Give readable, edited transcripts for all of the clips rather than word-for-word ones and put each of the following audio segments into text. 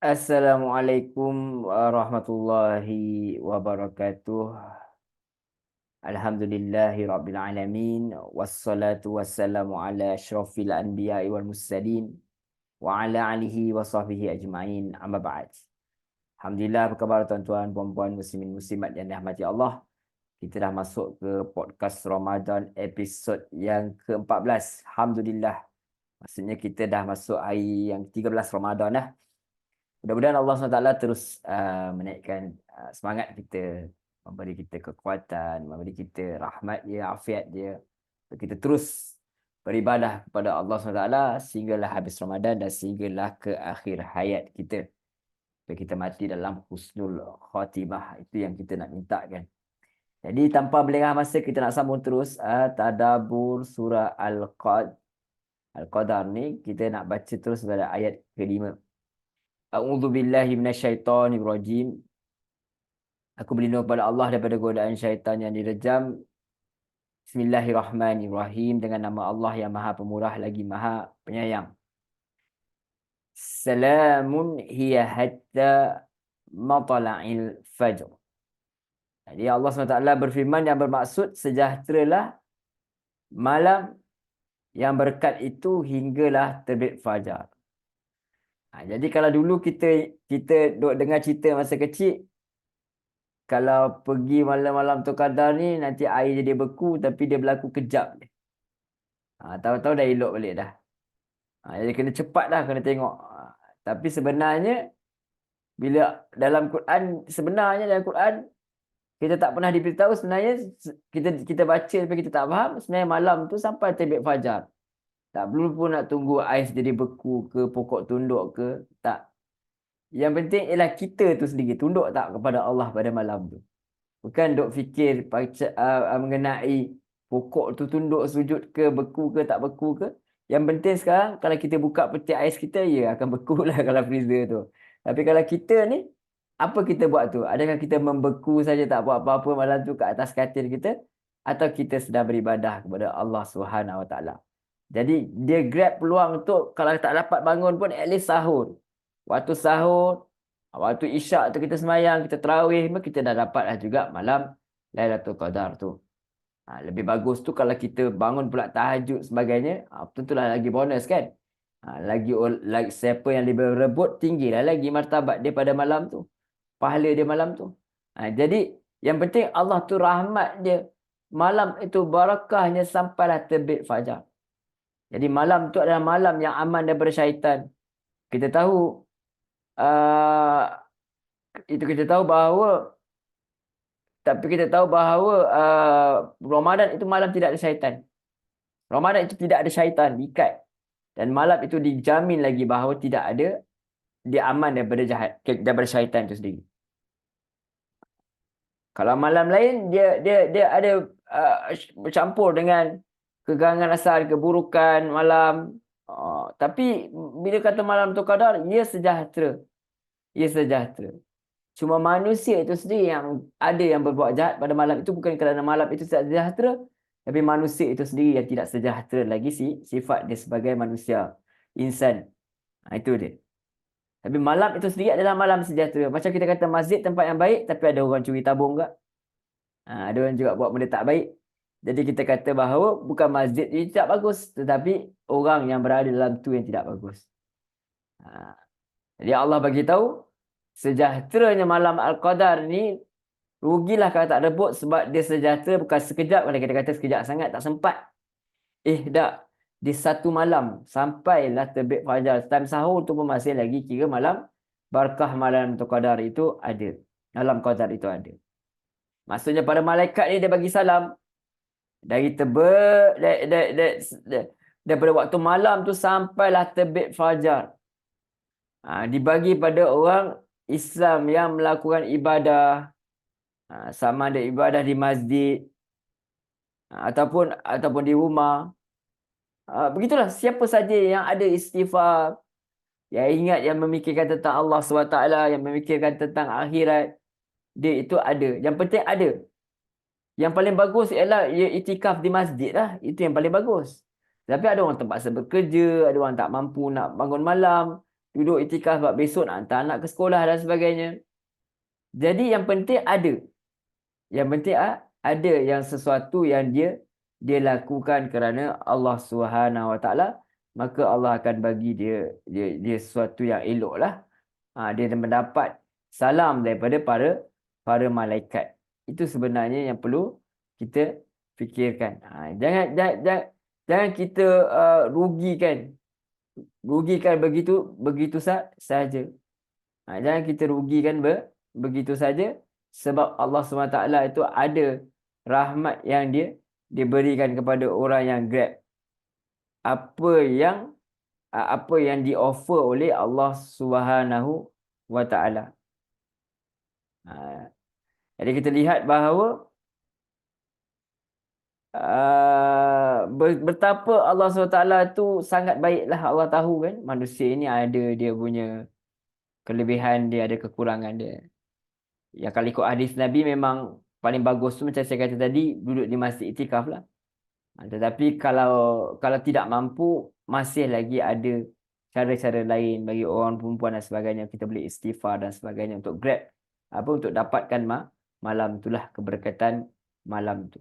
Assalamualaikum warahmatullahi wabarakatuh. Alhamdulillahi rabbil alamin. Wassalatu wassalamu ala asyrafil anbiya'i wal mursalin wa ala alihi wa sahbihi ajma'in. Amma ba'd. Alhamdulillah, apa khabar tuan-tuan, puan-puan, muslimin, muslimat yang dirahmati Allah. Kita dah masuk ke podcast Ramadan episod yang ke-14. Alhamdulillah. Maksudnya kita dah masuk hari yang 13 Ramadan dah. Mudah-mudahan Allah SWT terus menaikkan semangat kita, memberi kita kekuatan, memberi kita rahmat dia, afiat dia. Kita terus beribadah kepada Allah SWT sehinggalah habis Ramadan dan sehinggalah ke akhir hayat kita. Supaya kita mati dalam husnul khatimah. Itu yang kita nak minta kan. Jadi tanpa melengah masa, kita nak sambung terus tadabbur surah Al-Qadar ni. Kita nak baca terus pada ayat ke-5. A'udzu billahi minasyaitonir rajim. Aku berlindung kepada Allah daripada godaan syaitan yang direjam. Bismillahirrahmanirrahim. Dengan nama Allah yang Maha Pemurah lagi Maha Penyayang. Salamun hiya hatta matla'il fajr. Jadi Allah SWT berfirman yang bermaksud sejahteralah malam yang berkat itu hinggalah terbit fajar. Jadi kalau dulu kita duk dengar cerita masa kecil, kalau pergi malam-malam tu Qadar ni, nanti air jadi beku tapi dia berlaku kejap. Tahu-tahu dah elok balik dah. Jadi kena cepat dah, kena tengok. Tapi sebenarnya, bila dalam Quran, dalam Quran, kita tak pernah diberitahu sebenarnya, kita baca tapi kita tak faham, sebenarnya malam tu sampai terbit fajar. Tak perlu pun nak tunggu ais jadi beku ke, pokok tunduk ke. Tak. Yang penting ialah kita tu sendiri tunduk tak kepada Allah pada malam tu. Bukan duk fikir mengenai pokok tu tunduk sujud ke, beku ke, tak beku ke. Yang penting sekarang kalau kita buka peti ais kita, ya akan beku lah kalau freezer tu. Tapi kalau kita ni, apa kita buat tu? Adakah kita membeku saja tak buat apa-apa malam tu ke atas katil kita? Atau kita sedang beribadah kepada Allah SWT? Jadi dia grab peluang tu, kalau tak dapat bangun pun at least sahur. Waktu sahur, waktu isyak tu kita semayang, kita tarawih, kita dah dapat juga malam Lailatul Qadar tu. Lebih bagus tu kalau kita bangun pula tahajud sebagainya, tentulah lagi bonus kan. Lagi siapa yang lebih berebut, tinggilah lagi martabat dia pada malam tu. Pahala dia malam tu. Jadi yang penting Allah tu rahmat dia. Malam itu barakahnya sampailah terbit fajar. Jadi malam tu adalah malam yang aman daripada syaitan. Kita tahu kita tahu bahawa Ramadan itu malam tidak ada syaitan. Ramadan itu tidak ada syaitan diikat. Dan malam itu dijamin lagi bahawa tidak ada, dia aman daripada syaitan itu sendiri. Kalau malam lain dia ada bercampur dengan kegangan asal, keburukan malam. Tapi bila kata malam tu Qadar, ia sejahtera. Ia sejahtera. Cuma manusia itu sendiri yang ada yang berbuat jahat pada malam itu, bukan kerana malam itu tidak sejahtera, tapi manusia itu sendiri yang tidak sejahtera lagi sifat dia sebagai manusia, insan. Itu dia. Tapi malam itu sendiri adalah malam sejahtera. Macam kita kata masjid tempat yang baik, tapi ada orang curi tabung juga. Ada orang juga buat benda tak baik. Jadi kita kata bahawa bukan masjid itu tidak bagus, tetapi orang yang berada dalam tu yang tidak bagus. Jadi Allah bagi tahu sejahteranya malam Al-Qadar ni, rugilah kalau tak rebut, sebab dia sejahtera bukan sekejap. Kalau kita kata sekejap sangat tak sempat. Tak. Di satu malam sampailah terbit fajar. Time sahur tu pun masih lagi kira malam. Barakah malam Qadar itu ada. Malam Qadar itu ada. Maksudnya pada malaikat ni dia bagi salam. Daripada waktu malam tu sampailah terbit fajar. Dibagi pada orang Islam yang melakukan ibadah, sama ada ibadah di masjid ataupun di rumah. Begitulah, siapa saja yang ada istighfar, yang ingat, yang memikirkan tentang Allah SWT, yang memikirkan tentang akhirat, dia itu ada. Yang penting ada. Yang paling bagus ialah ia itikaf di masjid lah. Itu yang paling bagus. Tapi ada orang terpaksa bekerja, ada orang tak mampu nak bangun malam. duduk itikaf sebab besok nak hantar anak ke sekolah dan sebagainya. Jadi yang penting ada. Yang penting ada yang sesuatu yang dia lakukan kerana Allah Subhanahu Wa Taala, maka Allah akan bagi dia sesuatu yang elok lah. Dia mendapat salam daripada para malaikat. Itu sebenarnya yang perlu kita fikirkan. Jangan kita rugikan begitu saja. Jangan kita rugikan begitu saja, sebab Allah SWT itu ada rahmat yang dia berikan kepada orang yang grab apa yang di-offer oleh Allah Subhanahu Wa Taala. Jadi kita lihat bahawa betapa Allah SWT tu sangat baiklah. Allah tahu kan manusia ini ada dia punya kelebihan, dia ada kekurangan dia. Yang kalau ikut hadis Nabi memang paling bagus tu macam saya kata tadi, duduk di masjid iktikaf lah. Tetapi kalau tidak mampu, masih lagi ada cara-cara lain bagi orang perempuan dan sebagainya. Kita boleh istighfar dan sebagainya untuk grab untuk dapatkan malam itulah, keberkatan malam tu.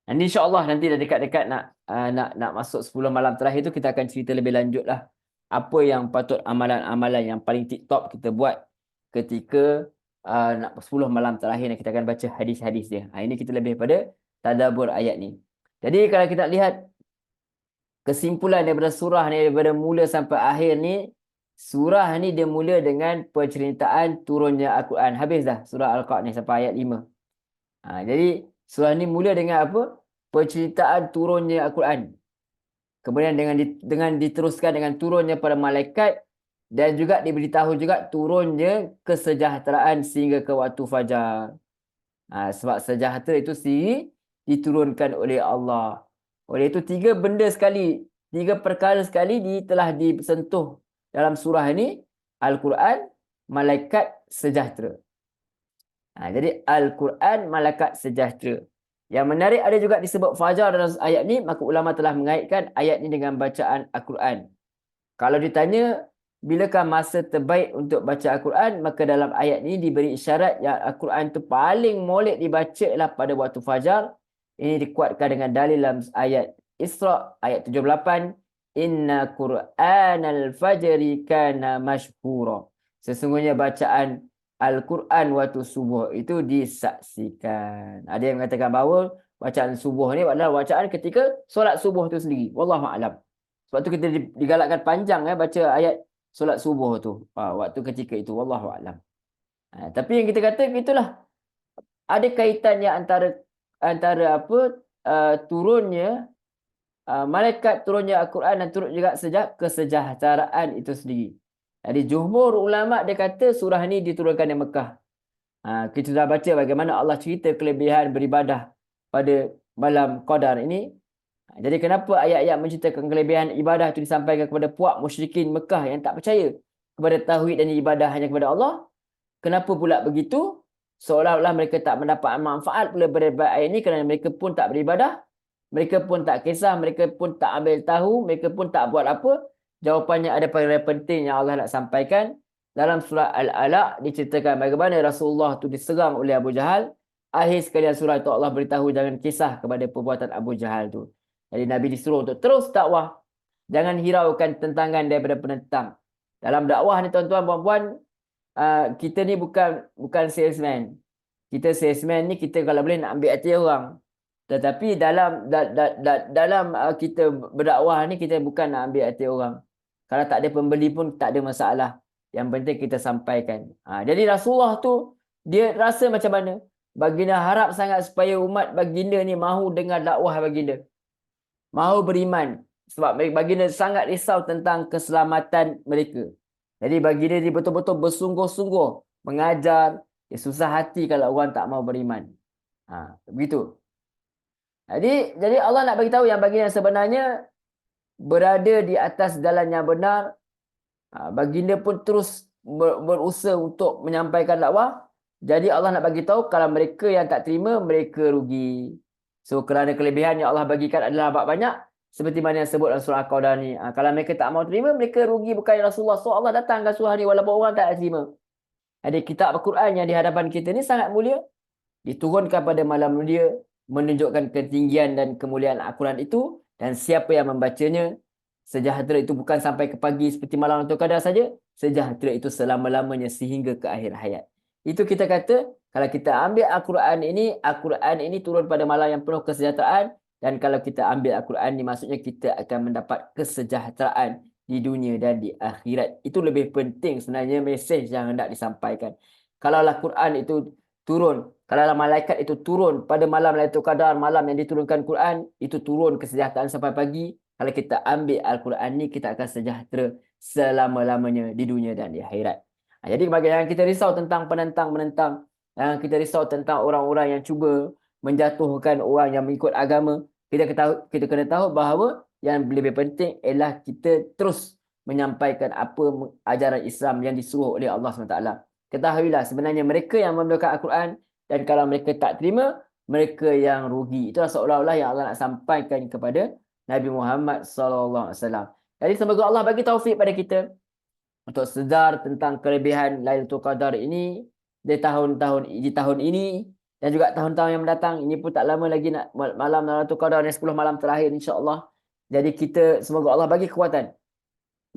Dan insya-Allah nanti dah dekat-dekat nak masuk 10 malam terakhir tu, kita akan cerita lebih lanjut lah apa yang patut amalan-amalan yang paling tip-top kita buat ketika nak 10 malam terakhir, dan kita akan baca hadis-hadis dia. Ini kita lebih pada tadabbur ayat ni. Jadi kalau kita lihat kesimpulan daripada surah ni, daripada mula sampai akhir ni, surah ni dia mula dengan penceritaan turunnya Al-Quran. Habis dah surah Al-Qaf ni sampai ayat 5. Jadi surah ni mula dengan apa? Penceritaan turunnya Al-Quran. Kemudian dengan diteruskan dengan turunnya para malaikat, dan juga diberitahu juga turunnya kesejahteraan sehingga ke waktu fajar. Sebab sejahtera itu sendiri diturunkan oleh Allah. Oleh itu 3 perkara sekali telah disentuh dalam surah ini: Al-Quran, malaikat, sejahtera. Jadi Al-Quran, malaikat, sejahtera. Yang menarik, ada juga disebut fajar dalam ayat ni, maka ulama telah mengaitkan ayat ni dengan bacaan Al-Quran. Kalau ditanya bilakah masa terbaik untuk baca Al-Quran, maka dalam ayat ni diberi isyarat yang Al-Quran tu paling molek dibaca ialah pada waktu fajar. Ini dikuatkan dengan dalil dalam ayat Isra ayat 78, Inna Qur'anal fajri kana mashhura. Sesungguhnya bacaan Al-Quran waktu subuh itu disaksikan. Ada yang mengatakan bahawa bacaan subuh ni adalah bacaan ketika solat subuh tu sendiri. Wallahu a'lam. Sebab tu kita digalakkan panjang baca ayat solat subuh tu waktu ketika itu. Wallahu a'lam. Tapi yang kita kata itulah, ada kaitannya antara turunnya malaikat, turunnya Al-Quran, dan turun juga kesejahteraan itu sendiri. Jadi jumhur ulama dia kata surah ni diturunkan di Mekah. Kita dah baca bagaimana Allah cerita kelebihan beribadah pada malam Qadar ini. Jadi kenapa ayat-ayat menceritakan kelebihan ibadah itu disampaikan kepada puak musyrikin Mekah yang tak percaya kepada tauhid dan ibadah hanya kepada Allah? Kenapa pula begitu? Seolah-olah mereka tak mendapat manfaat pula daripada ayat ini kerana mereka pun tak beribadah, mereka pun tak kisah, mereka pun tak ambil tahu, mereka pun tak buat apa. Jawapannya ada perkara penting yang Allah nak sampaikan. Dalam surah Al-Alaq diceritakan bagaimana Rasulullah tu diserang oleh Abu Jahal. Akhir sekalian surah itu Allah beritahu jangan kisah kepada perbuatan Abu Jahal tu. Jadi Nabi disuruh untuk terus dakwah. Jangan hiraukan tentangan daripada penentang. Dalam dakwah ni tuan-tuan puan-puan, kita ni bukan salesman. Kita salesman ni kita kalau boleh nak ambil hati orang. Tetapi dalam kita berdakwah ni kita bukan nak ambil hati orang. Kalau tak ada pembeli pun tak ada masalah. Yang penting kita sampaikan. Jadi Rasulullah tu dia rasa macam mana? Baginda harap sangat supaya umat baginda ni mahu dengar dakwah baginda. Mahu beriman. Sebab baginda sangat risau tentang keselamatan mereka. Jadi baginda ni betul-betul bersungguh-sungguh mengajar. Dia susah hati kalau orang tak mau beriman. Begitu. Jadi Allah nak bagi tahu yang baginda sebenarnya berada di atas jalan yang benar. Baginda pun terus berusaha untuk menyampaikan dakwah. Jadi Allah nak bagi tahu kalau mereka yang tak terima, mereka rugi. So kerana kelebihan yang Allah bagikan adalah banyak, seperti mana yang sebut dalam surah Al-Qadar ni. Kalau mereka tak mau terima, mereka rugi bukan Rasulullah. So Allah datangkan surah ni walaupun orang tak terima. Jadi kitab Al-Quran yang di hadapan kita ni sangat mulia, diturunkan pada malam mulia, menunjukkan ketinggian dan kemuliaan Al-Quran itu, dan siapa yang membacanya, sejahtera itu bukan sampai ke pagi seperti malam atau kadar saja, sejahtera itu selama-lamanya sehingga ke akhir hayat. Itu kita kata, kalau kita ambil Al-Quran ini turun pada malam yang penuh kesejahteraan, dan kalau kita ambil Al-Quran ini, maksudnya kita akan mendapat kesejahteraan di dunia dan di akhirat. Itu lebih penting sebenarnya mesej yang hendak disampaikan. Kalau Al-Quran itu turun, kalau malaikat itu turun pada malam Lailatul Qadar, malam yang diturunkan Quran, itu turun kesejahteraan sampai pagi. Kalau kita ambil Al-Quran ni, kita akan sejahtera selama-lamanya di dunia dan di akhirat. Jadi bagi yang kita risau tentang penentang-menentang, yang kita risau tentang orang-orang yang cuba menjatuhkan orang yang mengikut agama, kita kena tahu bahawa yang lebih penting ialah kita terus menyampaikan apa ajaran Islam yang disuruh oleh Allah SWT. Ketahuilah sebenarnya mereka yang membenarkan Al-Quran, dan kalau mereka tak terima, mereka yang rugi. Itulah seolah-olah yang Allah nak sampaikan kepada Nabi Muhammad SAW. Jadi semoga Allah bagi taufik pada kita untuk sedar tentang kelebihan Lailatul Qadar ini di tahun ini dan juga tahun-tahun yang mendatang. Ini pun tak lama lagi nak malam Lailatul Qadar ni, 10 malam terakhir insya-Allah. Jadi kita semoga Allah bagi kekuatan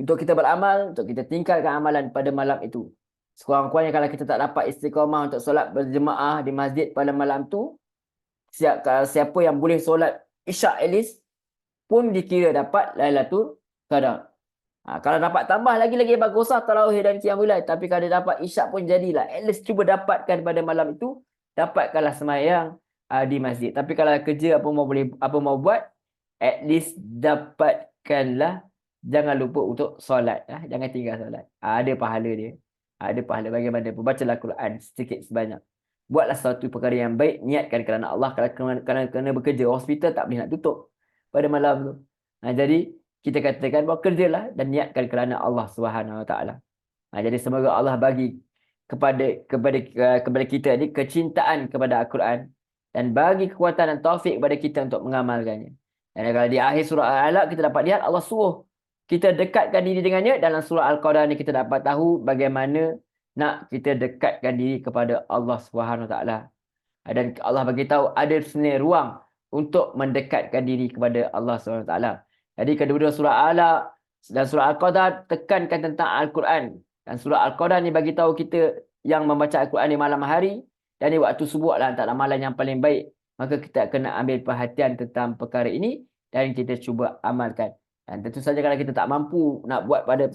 untuk kita beramal, untuk kita tingkatkan amalan pada malam itu. Sekurang-kurangnya kalau kita tak dapat istiqamah untuk solat berjemaah di masjid pada malam tu, siapa yang boleh solat Isyak at least pun dikira dapat Lailatul Qadar. Kalau dapat tambah lagi-lagi baguslah tarawih dan qiyamul lail. Tapi kalau dapat Isyak pun jadilah. At least cuba dapatkan pada malam itu, dapatkanlah sembahyang di masjid. Tapi kalau kerja apa mau buat, at least dapatkanlah. Jangan lupa untuk solat. Jangan tinggal solat. Ada pahala dia. Ada pahala bagaimana pun. Bacalah Quran sedikit sebanyak. Buatlah satu perkara yang baik. Niatkan kerana Allah. Kalau kena bekerja, hospital tak boleh nak tutup pada malam tu. Jadi kita katakan bahawa kerjalah dan niatkan kerana Allah SWT. Jadi semoga Allah bagi kepada kita ni kecintaan kepada Al-Quran, dan bagi kekuatan dan taufik kepada kita untuk mengamalkannya. Dan kalau di akhir surah Al-Alaq kita dapat lihat Allah suruh kita dekatkan diri dengannya. Dalam surah Al-Qadar ni kita dapat tahu bagaimana nak kita dekatkan diri kepada Allah SWT. Dan Allah bagi tahu ada sebenarnya ruang untuk mendekatkan diri kepada Allah SWT. Jadi kedua-dua surah Al-Alaq dan surah Al-Qadar tekankan tentang Al-Quran. Dan surah Al-Qadar ni bagi tahu kita yang membaca Al-Quran di malam hari dan di waktu subuh lah antara malam yang paling baik. Maka kita kena ambil perhatian tentang perkara ini dan kita cuba amalkan. Dan tentu saja kalau kita tak mampu nak buat pada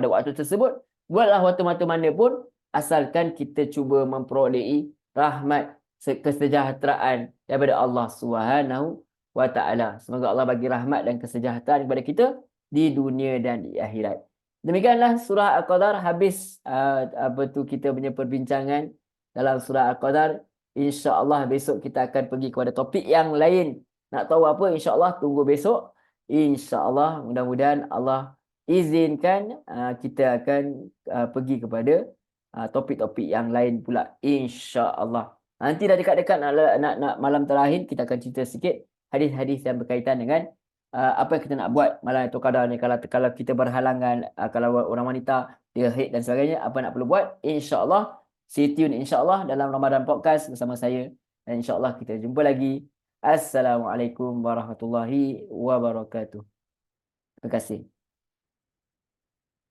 waktu tersebut, buatlah waktu mana pun, asalkan kita cuba memperolehi rahmat, kesejahteraan daripada Allah SWT. Semoga Allah bagi rahmat dan kesejahteraan kepada kita di dunia dan di akhirat. Demikianlah surah Al-Qadar habis kita punya perbincangan dalam surah Al-Qadar. InsyaAllah besok kita akan pergi kepada topik yang lain. Nak tahu apa? InsyaAllah tunggu besok. InsyaAllah mudah-mudahan Allah izinkan kita akan pergi kepada topik-topik yang lain pula. InsyaAllah. Nanti dah dekat-dekat nak malam terakhir, kita akan cerita sikit hadis-hadis yang berkaitan dengan apa yang kita nak buat malam Lailatul Qadar ni. Kalau kita berhalangan, kalau orang wanita dia haid dan sebagainya, apa nak perlu buat? InsyaAllah, stay tune insyaAllah dalam Ramadan Podcast bersama saya. Dan insyaAllah kita jumpa lagi. Assalamualaikum warahmatullahi wabarakatuh. Terima kasih.